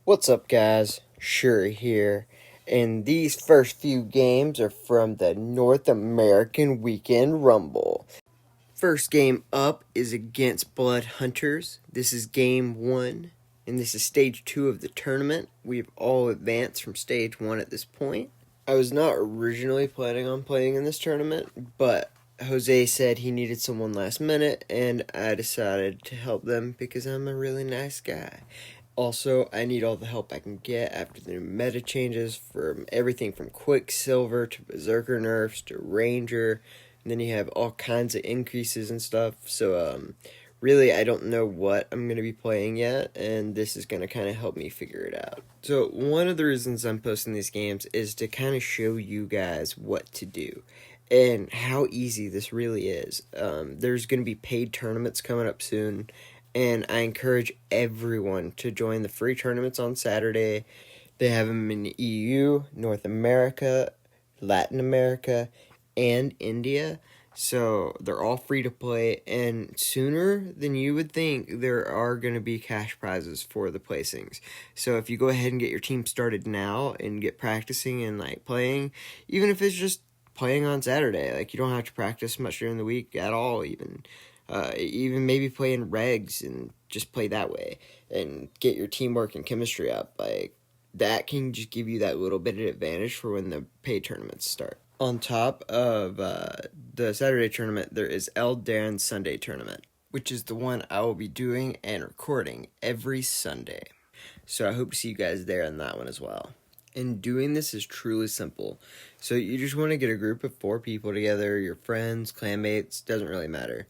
What's up, guys? Shouri here, and these first few games are from the North American Weekend Rumble. First game up is against Blood Hunters. This is game 1, and this is stage 2 of the tournament. We've all advanced from stage 1 at this point. I was not originally planning on playing in this tournament, but Jose said he needed someone last minute, and I decided to help them because I'm a really nice guy. Also, I need all the help I can get after the new meta changes from everything from Quicksilver to Berserker nerfs to Ranger, and then you have all kinds of increases and stuff. So, really, I don't know what I'm going to be playing yet, and this is going to kind of help me figure it out. So, one of the reasons I'm posting these games is to kind of show you guys what to do and how easy this really is. There's going to be paid tournaments coming up soon, and I encourage everyone to join the free tournaments on Saturday. They have them in the EU, North America, Latin America, and India. So they're all free to play, and sooner than you would think, there are going to be cash prizes for the placings. So if you go ahead and get your team started now and get practicing and playing, even if it's just playing on Saturday, you don't have to practice much during the week at all, even maybe playing regs and just play that way and get your teamwork and chemistry up. That can just give you that little bit of advantage for when the paid tournaments start. On top of the Saturday tournament, there is darons Sunday tournament, which is the one I will be doing and recording every Sunday. So I hope to see you guys there on that one as well. And doing this is truly simple. So you just want to get a group of 4 people together, your friends, clanmates, doesn't really matter.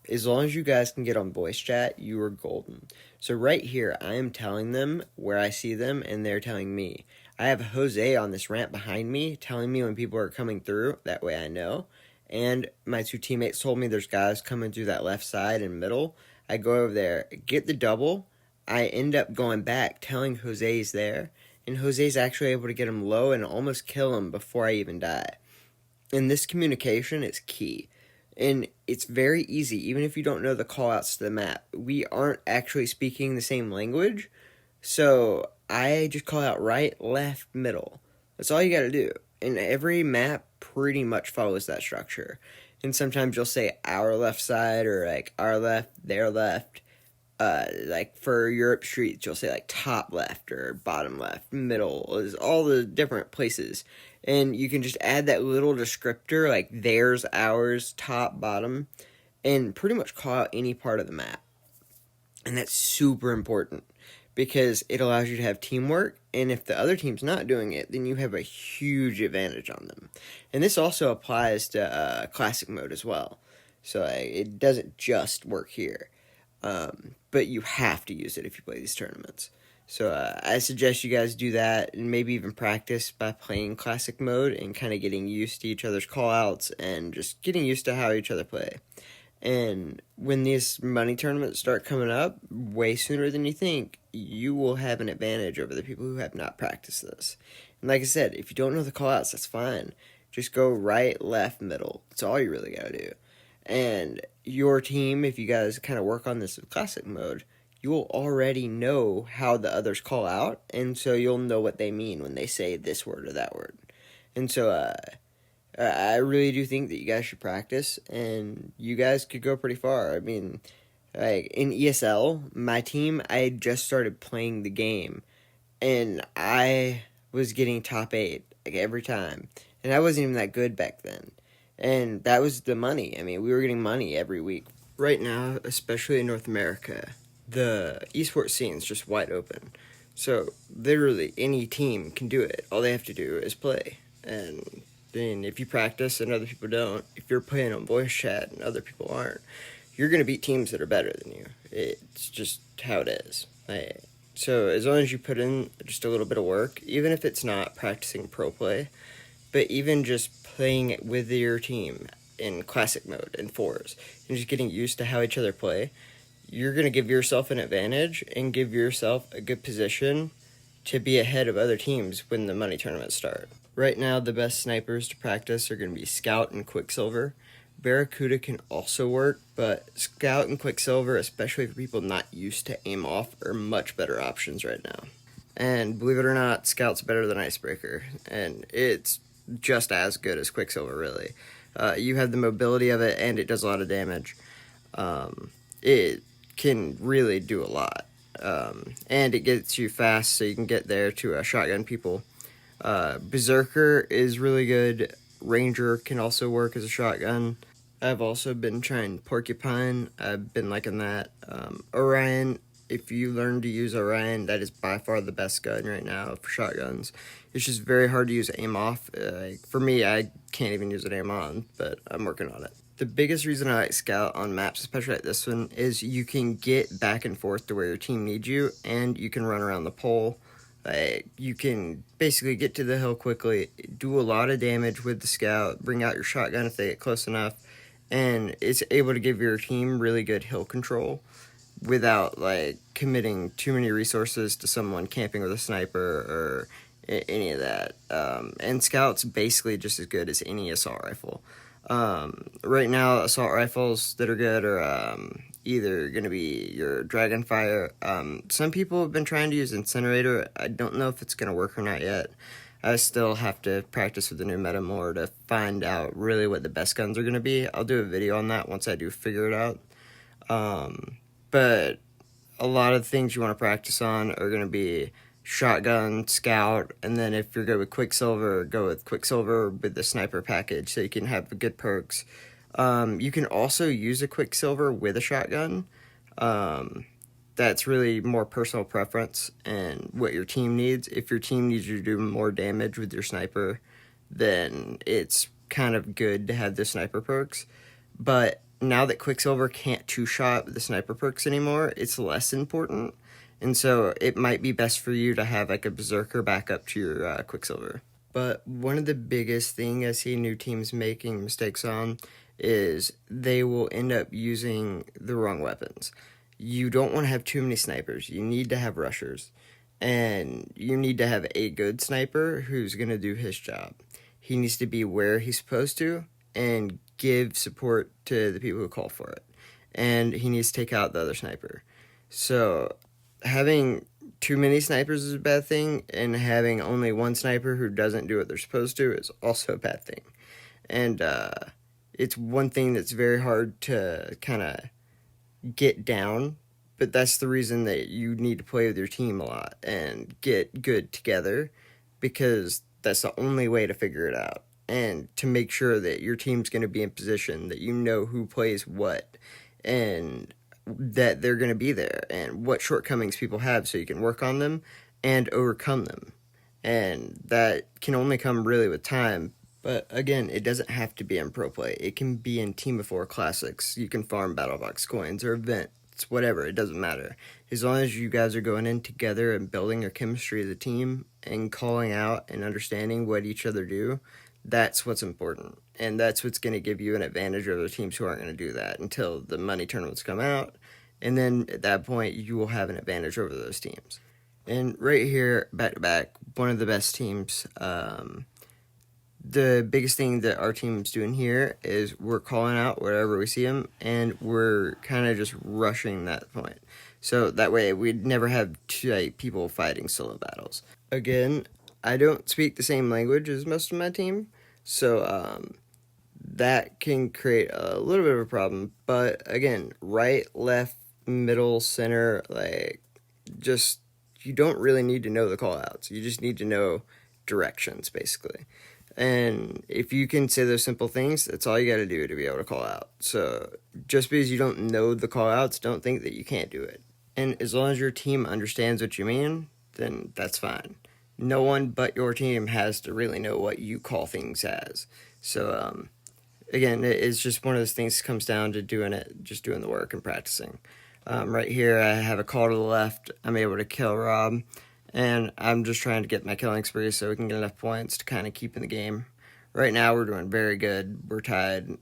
As long as you guys can get on voice chat, you are golden. So right here, I am telling them where I see them, and they're telling me. I have Jose on this ramp behind me, telling me when people are coming through. That way I know. And my 2 teammates told me there's guys coming through that left side and middle. I go over there, get the double. I end up going back, telling Jose's there. And Jose's actually able to get him low and almost kill him before I even die. And this communication is key. And it's very easy, even if you don't know the callouts to the map. We aren't actually speaking the same language, so I just call out right, left, middle. That's all you gotta do. And every map pretty much follows that structure. And sometimes you'll say our left side, or our left, their left. For Europe streets, you'll say top left or bottom left, middle, is all the different places. And you can just add that little descriptor, theirs, ours, top, bottom, and pretty much call out any part of the map. And that's super important because it allows you to have teamwork, and if the other team's not doing it, then you have a huge advantage on them. And this also applies to classic mode as well. So it doesn't just work here. But you have to use it if you play these tournaments. So I suggest you guys do that and maybe even practice by playing classic mode and kind of getting used to each other's callouts and just getting used to how each other play. And when these money tournaments start coming up, way sooner than you think, you will have an advantage over the people who have not practiced this. And like I said, if you don't know the callouts, that's fine. Just go right, left, middle. That's all you really gotta do. And your team, if you guys kind of work on this classic mode, you will already know how the others call out, and so you'll know what they mean when they say this word or that word. And so I really do think that you guys should practice, and you guys could go pretty far. I mean, in ESL, my team, I had just started playing the game, and I was getting top 8 every time, and I wasn't even that good back then. And that was the money. I mean, we were getting money every week. Right now, especially in North America, the esports scene is just wide open. So, literally, any team can do it. All they have to do is play. And then if you practice and other people don't, if you're playing on voice chat and other people aren't, you're going to beat teams that are better than you. It's just how it is. So, as long as you put in just a little bit of work, even if it's not practicing pro play, but even just playing it with your team in classic mode and 4s and just getting used to how each other play, you're going to give yourself an advantage and give yourself a good position to be ahead of other teams when the money tournaments start. Right now, the best snipers to practice are going to be Scout and Quicksilver. Barracuda can also work, but Scout and Quicksilver, especially for people not used to aim off, are much better options right now. And believe it or not, Scout's better than Icebreaker, and it's just as good as Quicksilver, really. You have the mobility of it, and it does a lot of damage. It can really do a lot. And it gets you fast, so you can get there to shotgun people. Berserker is really good. Ranger can also work as a shotgun. I've also been trying Porcupine. I've been liking that. Orion, if you learn to use Orion, that is by far the best gun right now for shotguns. It's just very hard to use aim off. For me, I can't even use it aim on, but I'm working on it. The biggest reason I like Scout on maps, especially like this one, is you can get back and forth to where your team needs you, and you can run around the pole. You can basically get to the hill quickly, do a lot of damage with the Scout, bring out your shotgun if they get close enough, and it's able to give your team really good hill control without committing too many resources to someone camping with a sniper or any of that. And Scout's basically just as good as any assault rifle. Right now, assault rifles that are good are either going to be your Dragonfire. Some people have been trying to use Incinerator. I don't know if it's going to work or not yet. I still have to practice with the new meta more to find out really what the best guns are going to be. I'll do a video on that once I do figure it out. But a lot of things you want to practice on are going to be shotgun, Scout, and then if you're good with Quicksilver, go with Quicksilver with the sniper package so you can have good perks. You can also use a Quicksilver with a shotgun. That's really more personal preference and what your team needs. If your team needs you to do more damage with your sniper, then it's kind of good to have the sniper perks. But now that Quicksilver can't two-shot with the sniper perks anymore, it's less important. And so it might be best for you to have a Berserker backup to your Quicksilver. But one of the biggest things I see new teams making mistakes on is they will end up using the wrong weapons. You don't want to have too many snipers. You need to have rushers. And you need to have a good sniper who's going to do his job. He needs to be where he's supposed to and give support to the people who call for it. And he needs to take out the other sniper. So having too many snipers is a bad thing, and having only one sniper who doesn't do what they're supposed to is also a bad thing. And it's one thing that's very hard to kind of get down, but that's the reason that you need to play with your team a lot and get good together, because that's the only way to figure it out and to make sure that your team's going to be in position, that you know who plays what and that they're going to be there and what shortcomings people have so you can work on them and overcome them. And that can only come really with time. But again, it doesn't have to be in pro play. It can be in Team of 4 classics. You can farm battle box coins or events, whatever. It doesn't matter. As long as you guys are going in together and building your chemistry as a team and calling out and understanding what each other do, that's what's important. And that's what's going to give you an advantage over teams who aren't going to do that until the money tournaments come out. And then at that point, you will have an advantage over those teams. And right here, back to back, one of the best teams. The biggest thing that our team's doing here is we're calling out wherever we see them, and we're kind of just rushing that point. So that way we'd never have people fighting solo battles. Again, I don't speak the same language as most of my team, so that can create a little bit of a problem. But again, right, left, middle, center, just you don't really need to know the call outs. You just need to know directions, basically. And if you can say those simple things, that's all you got to do to be able to call out. So just because you don't know the call outs, don't think that you can't do it. And as long as your team understands what you mean, then that's fine. No one but your team has to really know what you call things as. So again, it's just one of those things that comes down to doing it, just doing the work and practicing. Right here, I have a call to the left. I'm able to kill Rob. And I'm just trying to get my killing spree so we can get enough points to kind of keep in the game. Right now, we're doing very good. We're tied.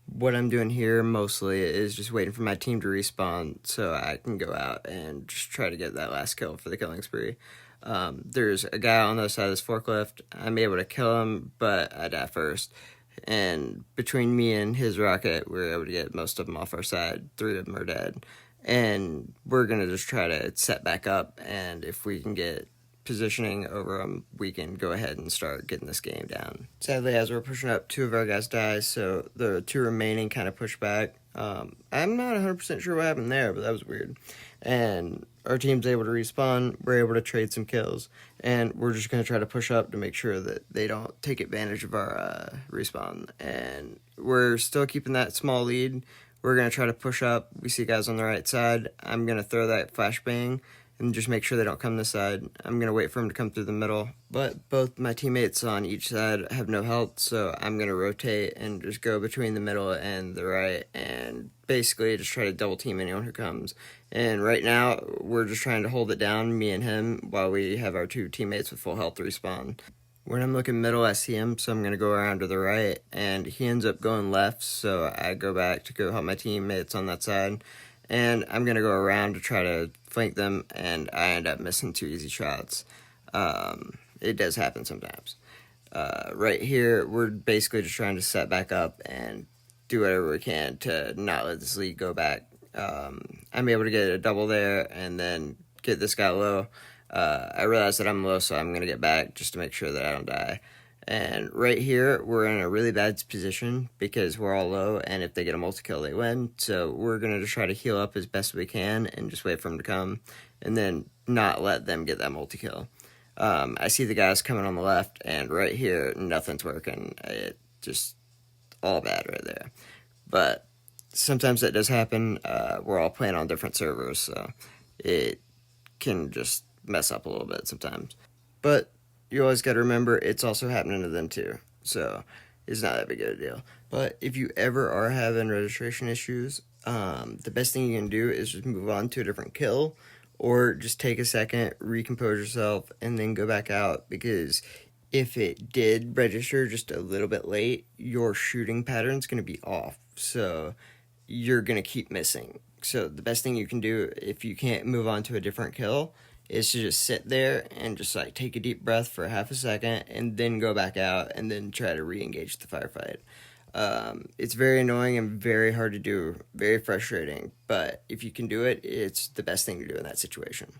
What I'm doing here mostly is just waiting for my team to respawn so I can go out and just try to get that last kill for the killing spree. There's a guy on the other side of this forklift. I'm able to kill him, but I die first. And between me and his rocket, we were able to get most of them off our side. 3 of them are dead. and we're going to just try to set back up, and if we can get positioning over them, we can go ahead and start getting this game down. Sadly, as we're pushing up, 2 of our guys die, so the 2 remaining kind of push back. I'm not 100% sure what happened there, but that was weird. And our team's able to respawn, we're able to trade some kills, and we're just going to try to push up to make sure that they don't take advantage of our respawn. And we're still keeping that small lead. We're going to try to push up. We see guys on the right side. I'm going to throw that flashbang and just make sure they don't come this side. I'm going to wait for them to come through the middle. But both my teammates on each side have no health, so I'm going to rotate and just go between the middle and the right and basically just try to double team anyone who comes. And right now, we're just trying to hold it down, me and him, while we have our 2 teammates with full health respawn. When I'm looking middle, I see him, so I'm going to go around to the right, and he ends up going left, so I go back to go help my teammates on that side. And I'm going to go around to try to flank them, and I end up missing 2 easy shots. It does happen sometimes. Right here, we're basically just trying to set back up and do whatever we can to not let this lead go back. I'm able to get a double there and then get this guy low. I realize that I'm low, so I'm going to get back just to make sure that I don't die. And right here, we're in a really bad position because we're all low, and if they get a multi-kill, they win. So we're going to just try to heal up as best we can and just wait for them to come, and then not let them get that multi-kill. I see the guys coming on the left, and right here, nothing's working. It just all bad right there. But sometimes that does happen. We're all playing on different servers, so it can just mess up a little bit sometimes. But you always got to remember it's also happening to them too, so it's not that big of a deal. But if you ever are having registration issues, the best thing you can do is just move on to a different kill, or just take a second, recompose yourself, and then go back out, because if it did register just a little bit late, your shooting pattern's going to be off, so you're going to keep missing. So the best thing you can do if you can't move on to a different kill is to just sit there and just like take a deep breath for half a second and then go back out and then try to re-engage the firefight. It's very annoying and very hard to do, very frustrating, but if you can do it, it's the best thing to do in that situation.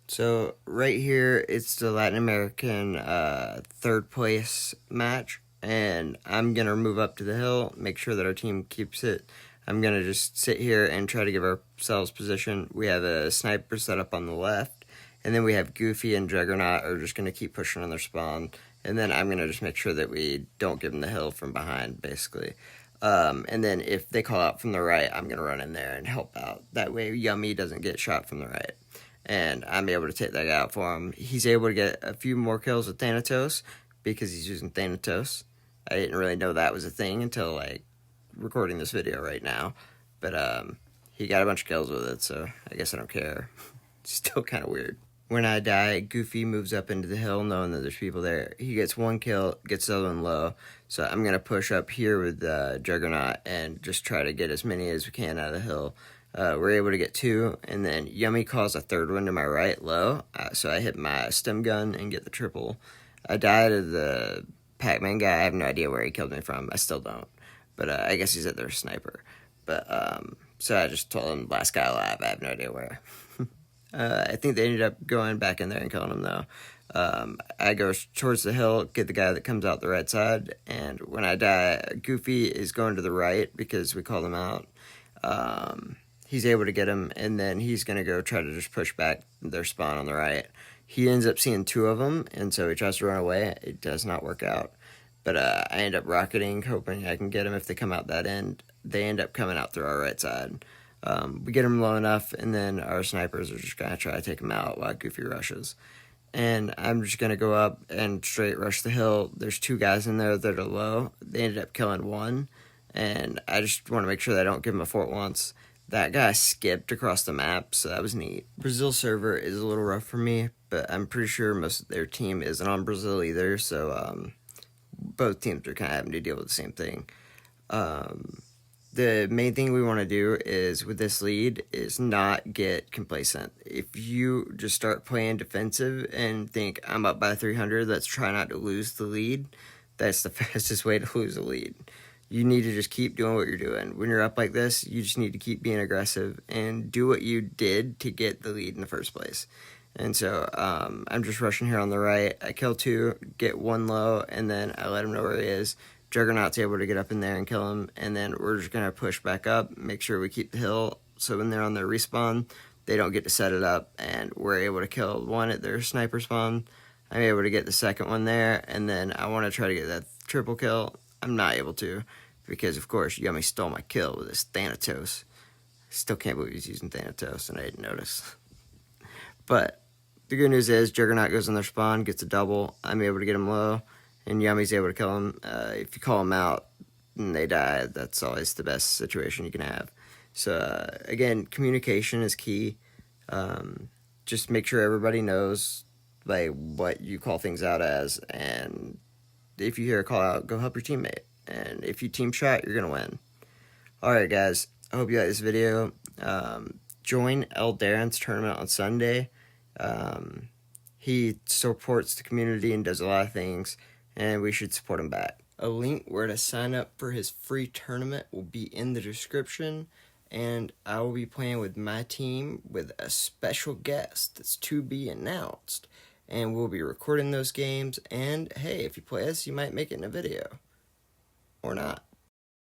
So right here, it's the Latin American 3rd place match, and I'm going to move up to the hill, make sure that our team keeps it. I'm going to just sit here and try to give ourselves position. We have a sniper set up on the left, and then we have Goofy and Juggernaut are just going to keep pushing on their spawn. And then I'm going to just make sure that we don't give them the hill from behind, basically. And then if they call out from the right, I'm going to run in there and help out. That way Yummy doesn't get shot from the right. And I'm able to take that guy out for him. He's able to get a few more kills with Thanatos because he's using Thanatos. I didn't really know that was a thing until, like, recording this video right now. But he got a bunch of kills with it, so I guess I don't care. It's still kind of weird. When I die, Goofy moves up into the hill knowing that there's people there. He gets 1 kill, gets the other one low. So I'm going to push up here with Juggernaut and just try to get as many as we can out of the hill. We're able to get 2, and then Yummy calls a 3rd one to my right low. So I hit my stem gun and get the triple. I died to the Pac-Man guy. I have no idea where he killed me from. I still don't. But I guess he's at their sniper. But so I just told him, last guy alive. I have no idea where. I think they ended up going back in there and killing him, though. I go towards the hill, get the guy that comes out the right side, and when I die, Goofy is going to the right because we called him out. He's able to get him, and then he's going to go try to just push back their spawn on the right. He ends up seeing 2 of them, and so he tries to run away. It does not work out. But I end up rocketing, hoping I can get him if they come out that end. They end up coming out through our right side. We get him low enough, and then our snipers are just going to try to take him out while Goofy rushes. And I'm just going to go up and straight rush the hill. There's 2 guys in there that are low. They ended up killing 1, and I just want to make sure that I don't give him a fort once. That guy skipped across the map, so that was neat. Brazil server is a little rough for me, but I'm pretty sure most of their team isn't on Brazil either, so both teams are kind of having to deal with the same thing. The main thing we want to do is, with this lead, is not get complacent. If you just start playing defensive and think, I'm up by 300, let's try not to lose the lead, that's the fastest way to lose a lead. you need to just keep doing what you're doing. When you're up like this, you just need to keep being aggressive and do what you did to get the lead in the first place. And so I'm just rushing here on the right. I kill 2, get 1 low, and then I let him know where he is. Juggernaut's able to get up in there and kill him, and then we're just going to push back up, make sure we keep the hill, so when they're on their respawn, they don't get to set it up, and we're able to kill 1 at their sniper spawn. I'm able to get the second one there, and then I want to try to get that triple kill. I'm not able to, because of course Yummy stole my kill with his Thanatos. Still can't believe he's using Thanatos, and I didn't notice. But the good news is Juggernaut goes on their spawn, gets a double. I'm able to get him low, and Yummy's able to kill him. If you call him out and they die, that's always the best situation you can have. So again, communication is key. Just make sure everybody knows like what you call things out as, and if you hear a call out, go help your teammate. And if you team shot, you're gonna win. Alright guys, I hope you like this video. Join darons tournament on Sunday. He supports the community and does a lot of things, and we should support him back. A link where to sign up for his free tournament will be in the description, and I will be playing with my team with a special guest that's to be announced, and we'll be recording those games, and hey, if you play us, you might make it in a video. Or not.